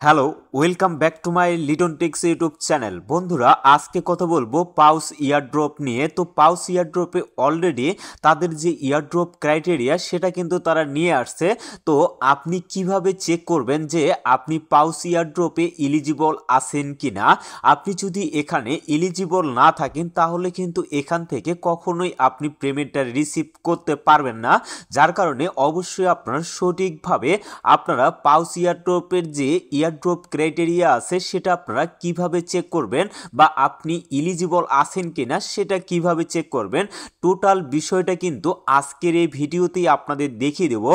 Hello, welcome back to my Liton techs YouTube channel. বন্ধুরা, আজকে কথা বলবো পাউস ইয়ারড্রপ নিয়ে। তো পাউস ইয়ারড্রপে অলরেডি তাদের যে ইয়ারড্রপ ক্রাইটেরিয়া সেটা কিন্তু তারা নিয়ে আসছে। তো আপনি কিভাবে চেক করবেন যে আপনি পাউস ইয়ারড্রপে এলিজিবল আছেন কি না? আপনি যদি এখানে এলিজিবল না থাকেন তাহলে কিন্তু এখান থেকে কখনোই আপনি পেমেন্টটা রিসিভ করতে পারবেন না। যার কারণে অবশ্যই আপনারা সঠিকভাবে আপনারা পাউস ইয়ারড্রপের যে ইয়ারড্রপ ক্রাইটেরিয়া আছে সেটা আপনারা কিভাবে চেক করবেন বা আপনি এলিজিবল আছেন কিনা সেটা কিভাবে চেক করবেন, টোটাল বিষয়টা কিন্তু আজকের এই ভিডিওতেই আপনাদের দেখিয়ে দেব।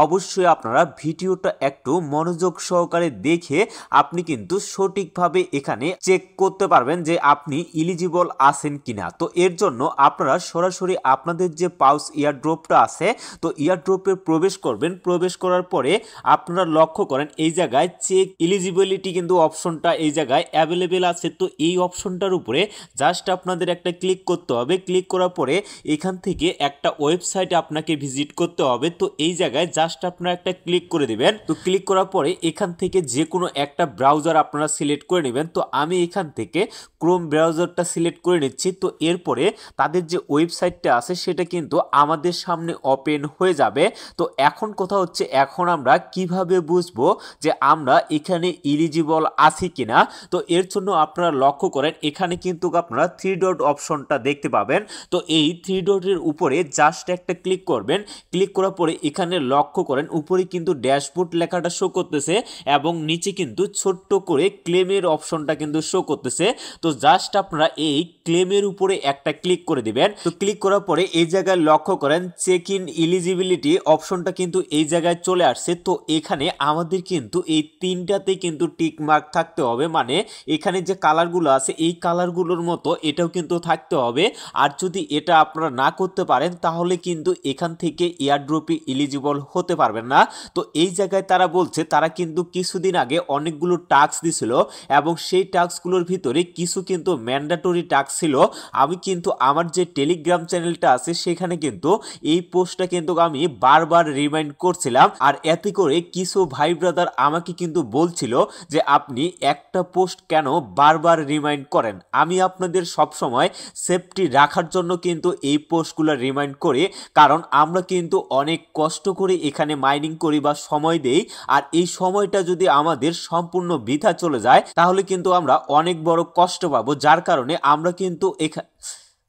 অবশ্যই আপনারা ভিডিওটা একটু মনোযোগ সহকারে দেখে আপনি কিন্তু সঠিকভাবে এখানে চেক করতে পারবেন যে আপনি এলিজিবল আছেন কিনা। তো এর জন্য আপনারা সরাসরি আপনাদের যে পাউস ইয়ারড্রপটা আছে তো ইয়ারড্রপে প্রবেশ করবেন। প্রবেশ করার পরে আপনারা লক্ষ্য করেন এই জায়গায় চেক এলিজিবিলিটি কিন্তু অপশনটা এই জায়গায় অ্যাভেলেবেল আছে। তো এই অপশনটার উপরে জাস্ট আপনাদের একটা ক্লিক করতে হবে। ক্লিক করার পরে এখান থেকে একটা ওয়েবসাইটে আপনাকে ভিজিট করতে হবে। তো এই জায়গায় জাস্ট আপনারা একটা ক্লিক করে দিবেন। তো ক্লিক করার পরে এখান থেকে যে কোনো একটা ব্রাউজার আপনারা সিলেক্ট করে নেবেন। তো আমি এখান থেকে ক্রোম ব্রাউজারটা সিলেক্ট করে নিচ্ছি। তো এরপরে তাদের যে ওয়েবসাইটটা আছে সেটা কিন্তু আমাদের সামনে ওপেন হয়ে যাবে। তো এখন কথা হচ্ছে, এখন আমরা কিভাবে বুঝবো যে আমরা এখানে এলিজিবল আছি কিনা? তো এর জন্য আপনারা লক্ষ্য করেন এখানে কিন্তু আপনারা থ্রি ডট অপশনটা দেখতে পাবেন। তো এই থ্রি ডটের উপরে জাস্ট একটা ক্লিক করবেন। ক্লিক করার পরে এখানে লক্ষ্য করেন উপরে কিন্তু ড্যাশবোর্ড লেখাটা শো করতেছে এবং নিচে কিন্তু ছোট্ট করে ক্লেমের অপশনটা কিন্তু শো করতেছে। তো জাস্ট আপনারা এই ক্লেমের উপরে একটা ক্লিক করে দিবেন। তো ক্লিক করার পরে এই জায়গায় লক্ষ্য করেন চেক ইন এলিজিবিলিটি অপশনটা কিন্তু এই জায়গায় চলে আসছে। তো এখানে আমাদের কিন্তু এই তিনটাতে কিন্তু টিক মার্ক থাকতে হবে, মানে এখানে যে কালারগুলো আছে এই কালারগুলোর মতো এটাও কিন্তু থাকতে হবে। আর যদি এটা আপনারা না করতে পারেন তাহলে কিন্তু এখান থেকে এয়ারড্রপে এলিজিবল হতে পারবেন না। তো এই জায়গায় তারা বলছে তারা কিন্তু কিছুদিন আগে অনেকগুলো টাস্ক দিছিল এবং সেই টাস্কগুলোর ভিতরে কিছু কিন্তু ম্যান্ডেটরি টাস্ক ছিল। আমি কিন্তু আমার যে টেলিগ্রাম চ্যানেলটা আছে সেখানে কিন্তু এই পোস্টটা কিন্তু আমি বারবার রিমাইন্ড করছিলাম। আর এতে করে কিছু ভাই ব্রাদার আমাকে কিন্তু বলছিল যে আপনি একটা পোস্ট কেন বারবার রিমাইন্ড করেন। আমি আপনাদের সব সময় সেফটি রাখার জন্য কিন্তু এই পোস্টগুলো রিমাইন্ড করি, কারণ আমরা কিন্তু অনেক কষ্ট করে এখানে মাইনিং করি বা সময় দেই। আর এই সময়টা যদি আমাদের সম্পূর্ণ বৃথা চলে যায় তাহলে কিন্তু আমরা অনেক বড় কষ্ট পাবো।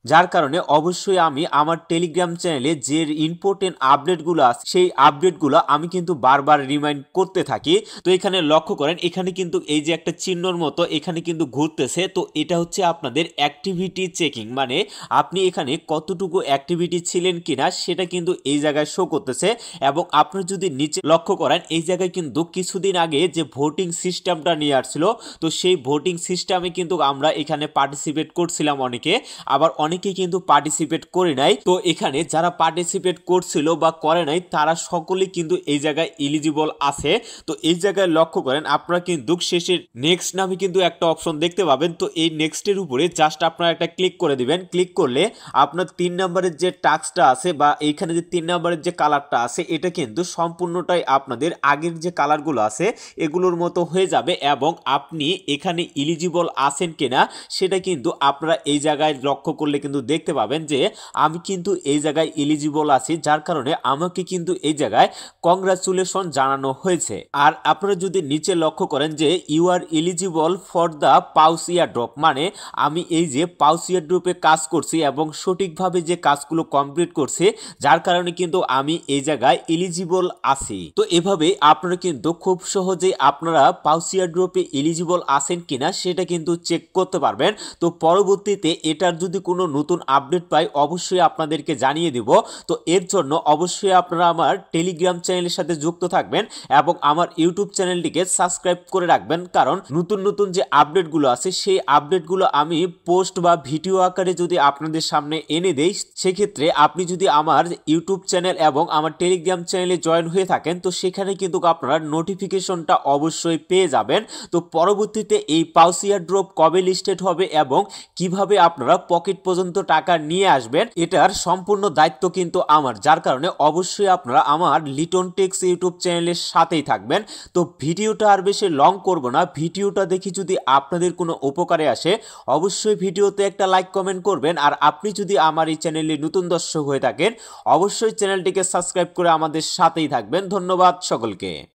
যার কারণে অবশ্যই আমি আমার টেলিগ্রাম চ্যানেলে যে ইম্পর্টেন্ট আপডেটগুলো আছে সেই আপডেটগুলো আমি কিন্তু বারবার রিমাইন্ড করতে থাকি। তো এখানে লক্ষ্য করেন এখানে কিন্তু এই যে একটা চিহ্নর মতো এখানে কিন্তু ঘুরতেছে। তো এটা হচ্ছে আপনাদের অ্যাক্টিভিটি চেকিং, মানে আপনি এখানে কতটুকু অ্যাক্টিভিটি ছিলেন কিনা সেটা কিন্তু এই জায়গায় শো করতেছে। এবং আপনি যদি নিচে লক্ষ্য করেন এই জায়গায় কিন্তু কিছুদিন আগে যে ভোটিং সিস্টেমটা নিয়ে আসছিল, তো সেই ভোটিং সিস্টেমে কিন্তু আমরা এখানে পার্টিসিপেট করছিলাম অনেকে, আবার অনেকে কিন্তু পার্টিসিপেট করে নাই। তো এখানে যারা পার্টিসিপেট করছিল বা করে নাই তারা সকলেই কিন্তু এই জায়গায় এলিজিবল আছে। তো এই জায়গায় লক্ষ্য করেন আপনারা কিন্তু শেষে নেক্সট নামে কিন্তু একটা অপশন দেখতে পাবেন। তো এই নেক্সটের উপরে জাস্ট আপনারা একটা ক্লিক করে দিবেন। ক্লিক করলে আপনার 3 নম্বরের যে টাস্কটা আছে বা এইখানে যে 3 নম্বরের যে কালারটা আছে এটা কিন্তু সম্পূর্ণটাই আপনাদের আগের যে কালারগুলো আছে এগুলোর মতো হয়ে যাবে এবং আপনি এখানে এলিজিবল আছেন কিনা সেটা কিন্তু আপনারা এই জায়গায় লক্ষ্য করলে কিন্তু দেখতে পাবেন যে আমি কিন্তু এই জায়গায় এলিজিবল আছি। যার কারণে আমাকে কিন্তু এই জায়গায় কংগ্রাচুলেশন জানানো হয়েছে। আর আপনারা যদি নিচে লক্ষ্য করেন যে you are eligible for the pause year drop, মানে আমি এই যে পাউস ইয়ারড্রপে কাজ করছি এবং সঠিকভাবে যে কাজগুলো কমপ্লিট করছি যার কারণে কিন্তু আমি এই জায়গায় এলিজিবল আছি। তো এভাবে আপনারা কিন্তু খুব সহজেই আপনারা পাউস ইয়ারড্রপে এলিজিবল আছেন কিনা সেটা কিন্তু চেক করতে পারবেন। তো পরবর্তীতে এটার যদি কোনো নতুন আপডেট পাই অবশ্যই আপনাদেরকে জানিয়ে দিব। তো এর জন্য অবশ্যই আপনারা আমার টেলিগ্রাম চ্যানেলের সাথে যুক্ত থাকবেন এবং আমার ইউটিউব চ্যানেলটিকে সাবস্ক্রাইব করে রাখবেন, কারণ নতুন নতুন যে আপডেটগুলো আছে সেই আপডেটগুলো আমি পোস্ট বা ভিডিও আকারে যদি আপনাদের সামনে এনে দেই, সেক্ষেত্রে আপনি যদি আমার ইউটিউব চ্যানেল এবং আমার টেলিগ্রাম চ্যানেলে জয়েন হয়ে থাকেন তো সেখানে কিন্তু আপনারা নোটিফিকেশনটা অবশ্যই পেয়ে যাবেন। তো পরবর্তীতে এই পাউস ইয়ারড্রপ কবে লিস্টেড হবে এবং কিভাবে আপনারা পকেট পর্যন্ত পর্যন্ত টাকা নিয়ে আসবেন এটার সম্পূর্ণ দায়িত্ব কিন্তু আমার, যার কারণে অবশ্যই আপনারা আমার লিটন টেক্স ইউটিউব চ্যানেলের সাথেই থাকবেন। তো ভিডিওটা আর বেশি লং করব না, ভিডিওটা দেখি যদি আপনাদের কোনো উপকারে আসে অবশ্যই ভিডিওতে একটা লাইক কমেন্ট করবেন। আর আপনি যদি আমার এই চ্যানেলে নতুন দর্শক হয়ে থাকেন অবশ্যই চ্যানেলটিকে সাবস্ক্রাইব করে আমাদের সাথেই থাকবেন। ধন্যবাদ সকলকে।